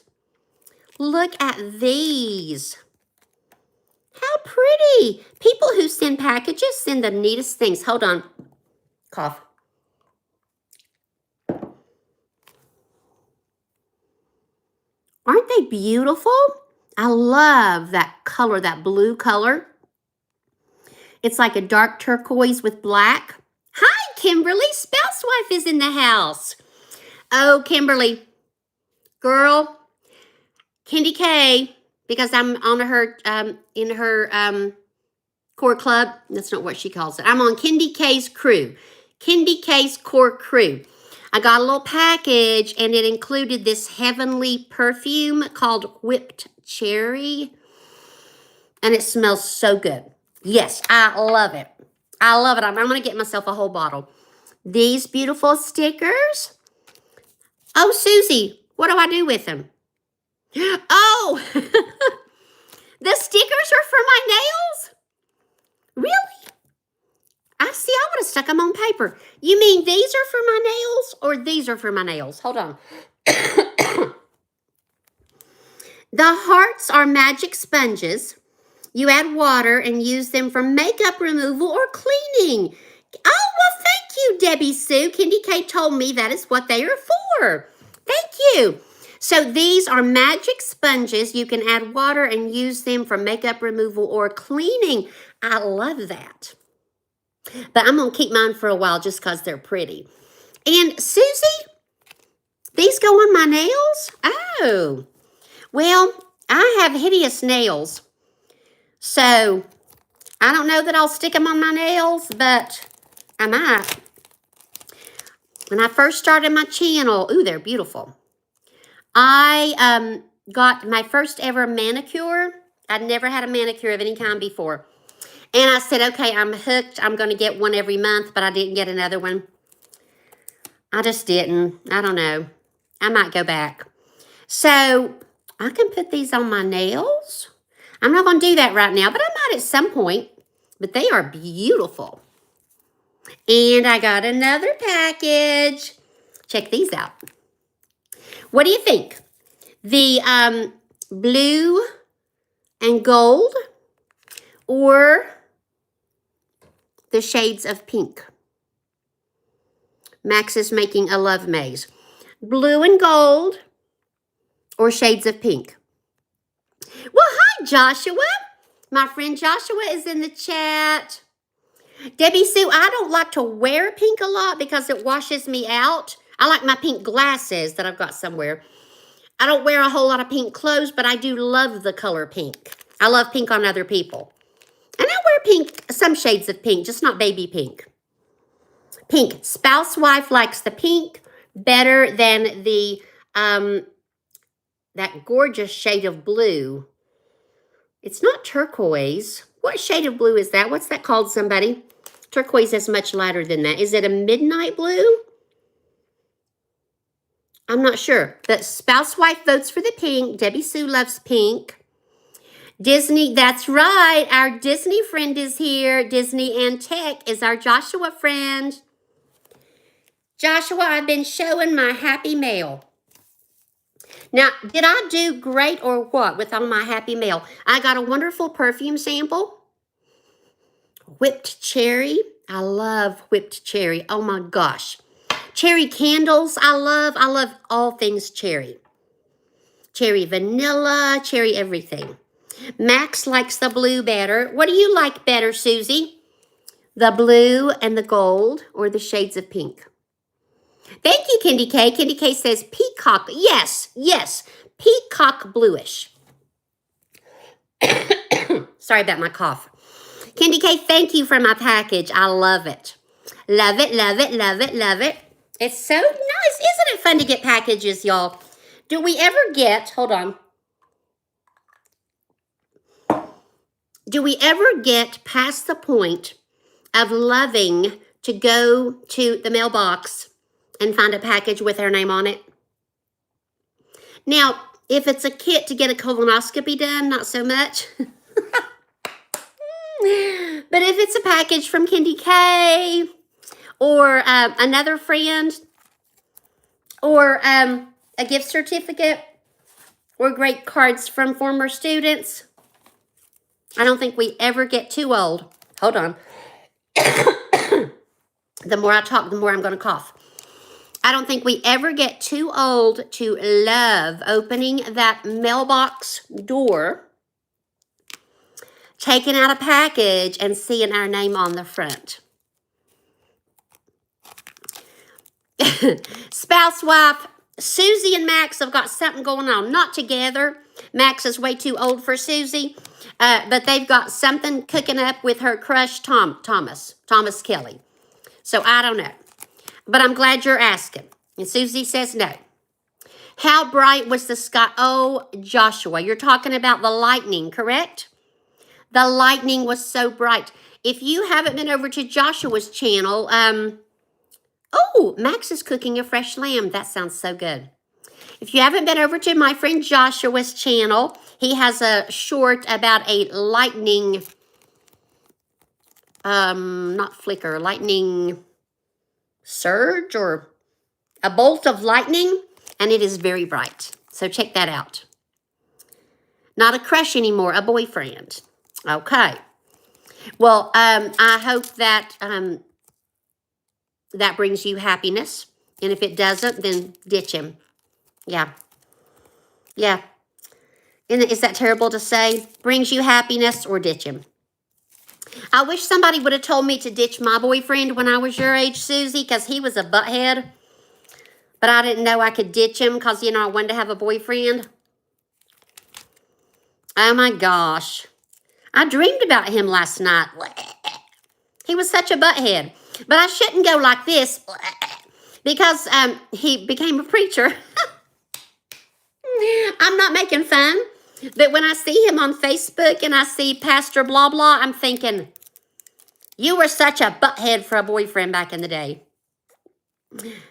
Look at these. How pretty. People who send packages send the neatest things. Hold on. Cough. Aren't they beautiful? I love that color, that blue color. It's like a dark turquoise with black. Hi, Kimberly. Spousewife is in the house. Oh, Kimberly. Girl, Candy K, because I'm on her, in her core club. That's not what she calls it. I'm on Candy K's crew. Candy K's core crew. I got a little package, and it included this heavenly perfume called Whipped Cherry. And it smells so good. Yes, I love it. I love it. I'm going to get myself a whole bottle. These beautiful stickers. Oh, Susie, what do I do with them? Oh, the stickers are for my nails? Really? I see, I would have stuck them on paper. You mean these are for my nails or these are for my nails? Hold on. The hearts are magic sponges. You add water and use them for makeup removal or cleaning. Oh, well, thank you, Debbie Sue. Candy K told me that is what they are for. Thank you. So these are magic sponges. You can add water and use them for makeup removal or cleaning. I love that. But I'm going to keep mine for a while just because they're pretty. And Susie, these go on my nails? Oh, well, I have hideous nails. So I don't know that I'll stick them on my nails, but I might. When I first started my channel, ooh, they're beautiful. I got my first ever manicure. I'd never had a manicure of any kind before. And I said, okay, I'm hooked. I'm going to get one every month, but I didn't get another one. I just didn't. I don't know. I might go back. So I can put these on my nails. I'm not going to do that right now, but I might at some point. But they are beautiful. And I got another package. Check these out. What do you think? The blue and gold or the shades of pink? Max is making a love maze. Blue and gold or shades of pink? Well, hi, Joshua. My friend Joshua is in the chat. Debbie Sue, I don't like to wear pink a lot because it washes me out. I like my pink glasses that I've got somewhere. I don't wear a whole lot of pink clothes, but I do love the color pink. I love pink on other people. And I wear pink, some shades of pink, just not baby pink. Pink. Spouse wife likes the pink better than the that gorgeous shade of blue. It's not turquoise. What shade of blue is that? What's that called, somebody? Turquoise is much lighter than that. Is it a midnight blue? I'm not sure. But spouse wife votes for the pink. Debbie Sue loves pink. Disney, that's right. Our Disney friend is here. Disney and Tech is our Joshua friend. Joshua, I've been showing my happy mail. Now, did I do great or what with all my happy mail? I got a wonderful perfume sample. Whipped cherry. I love whipped cherry. Oh my gosh. Cherry candles. I love all things cherry. Cherry vanilla, cherry everything. Max likes the blue better. What do you like better, Susie? The blue and the gold or the shades of pink? Thank you, Candy K. Candy K says peacock. Yes, yes. Peacock bluish. Sorry about my cough. Candy K, thank you for my package. I love it. Love it, love it, love it, love it. It's so nice. Isn't it fun to get packages, y'all? Do we ever get, hold on. Do we ever get past the point of loving to go to the mailbox and find a package with our name on it? Now, if it's a kit to get a colonoscopy done, not so much. But if it's a package from Candy K or another friend, or a gift certificate, or great cards from former students. I don't think we ever get too old. Hold on. The more I talk, the more I'm going to cough. I don't think we ever get too old to love opening that mailbox door, taking out a package, and seeing our name on the front. Spouse, wife, Susie and Max have got something going on. Not together. Max is way too old for Susie. But they've got something cooking up with her crush, Thomas Kelly. So I don't know. But I'm glad you're asking. And Susie says no. How bright was the sky? Oh, Joshua, you're talking about the lightning, correct? The lightning was so bright. If you haven't been over to Joshua's channel, oh, Max is cooking a fresh lamb. That sounds so good. If you haven't been over to my friend Joshua's channel, he has a short about a lightning, not flicker, lightning surge or a bolt of lightning, and it is very bright. So check that out. Not a crush anymore, a boyfriend. Okay. Well, I hope that that brings you happiness. And if it doesn't, then ditch him. Yeah. Yeah. Is that terrible to say? Brings you happiness or ditch him. I wish somebody would have told me to ditch my boyfriend when I was your age, Susie, because he was a butthead. But I didn't know I could ditch him because, I wanted to have a boyfriend. Oh, my gosh. I dreamed about him last night. He was such a butthead. But I shouldn't go like this because he became a preacher. I'm not making fun. But when I see him on Facebook and I see Pastor blah, blah, I'm thinking, you were such a butthead for a boyfriend back in the day.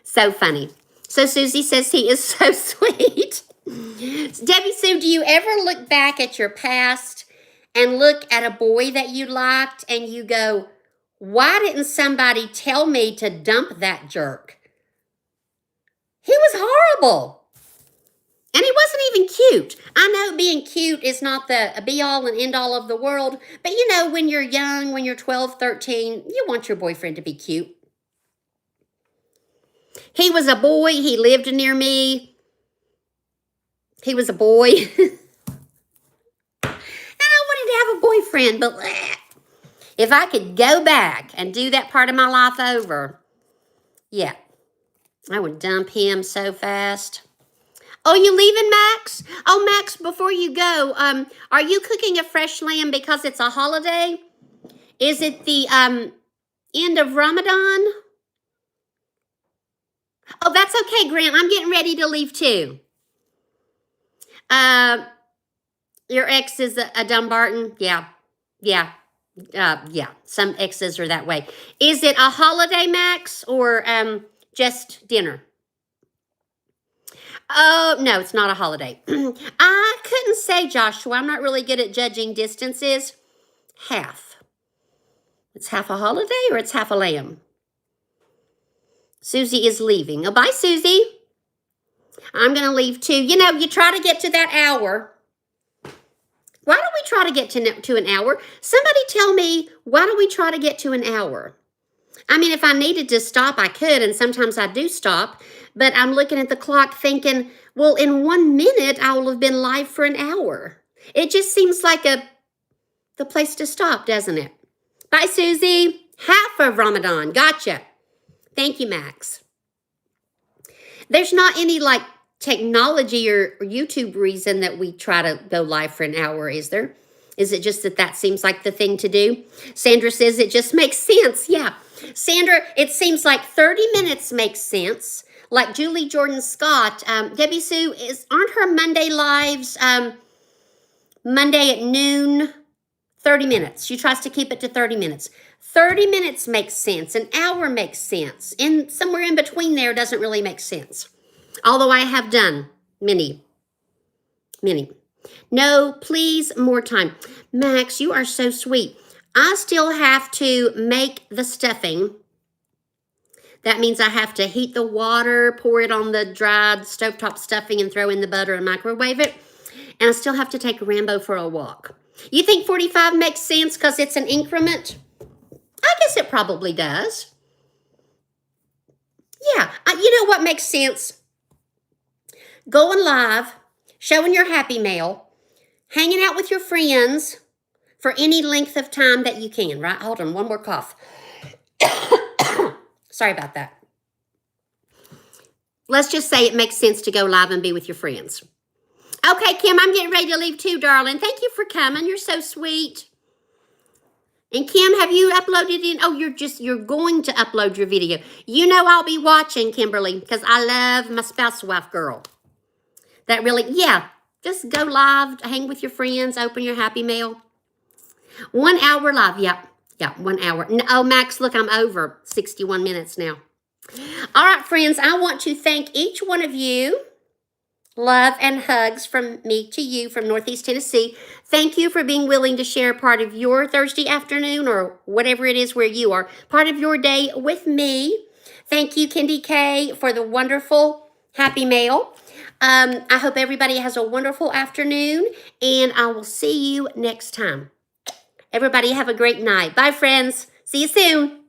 So funny. So Susie says he is so sweet. Debbie Sue, do you ever look back at your past and look at a boy that you liked and you go, why didn't somebody tell me to dump that jerk? He was horrible. And he wasn't even cute. I know being cute is not the be-all and end-all of the world, but when you're young, when you're 12, 13, you want your boyfriend to be cute. He was a boy. He lived near me. He was a boy. And I wanted to have a boyfriend, but if I could go back and do that part of my life over, yeah, I would dump him so fast. Oh, you leaving, Max? Oh, Max, before you go, are you cooking a fresh lamb because it's a holiday? Is it the end of Ramadan? Oh, that's okay, Grant. I'm getting ready to leave too. Your ex is a Dumbarton? Yeah. Yeah. Yeah. Some exes are that way. Is it a holiday, Max, or just dinner? Oh, no, it's not a holiday. I couldn't say, Joshua. I'm not really good at judging distances. Half. It's half a holiday or it's half a lamb? Susie is leaving. Oh, bye, Susie. I'm going to leave too. You try to get to that hour. Why don't we try to get to an hour? Somebody tell me, why don't we try to get to an hour? I mean, if I needed to stop, I could, and sometimes I do stop. But I'm looking at the clock thinking, well, in 1 minute, I will have been live for an hour. It just seems like the place to stop, doesn't it? Bye, Susie. Half of Ramadan. Gotcha. Thank you, Max. There's not any, technology or YouTube reason that we try to go live for an hour, is there? Is it just that seems like the thing to do? Sandra says it just makes sense. Yeah. Sandra, it seems like 30 minutes makes sense. Like Julie Jordan Scott, Debbie Sue, aren't her Monday lives Monday at noon? 30 minutes. She tries to keep it to 30 minutes. 30 minutes makes sense. An hour makes sense. And somewhere in between there doesn't really make sense. Although I have done many. No, please, more time. Max, you are so sweet. I still have to make the stuffing. That means I have to heat the water, pour it on the dried stovetop stuffing, and throw in the butter and microwave it. And I still have to take Rambo for a walk. You think 45 makes sense because it's an increment? I guess it probably does. Yeah, you know what makes sense? Going live, showing your happy mail, hanging out with your friends for any length of time that you can, right? Hold on, one more cough. Sorry about that. Let's just say it makes sense to go live and be with your friends. Okay, Kim, I'm getting ready to leave too, darling. Thank you for coming. You're so sweet. And Kim, have you uploaded in? Oh, you're going to upload your video. You know I'll be watching, Kimberly, because I love my spouse wife girl. That really, yeah, just go live, hang with your friends, open your happy mail. 1 hour live, yeah, 1 hour. Oh, Max, look, I'm over 61 minutes now. All right, friends, I want to thank each one of you. Love and hugs from me to you from Northeast Tennessee. Thank you for being willing to share part of your Thursday afternoon or whatever it is where you are, part of your day with me. Thank you, Kendi K, for the wonderful happy mail. I hope everybody has a wonderful afternoon, and I will see you next time. Everybody have a great night. Bye, friends. See you soon.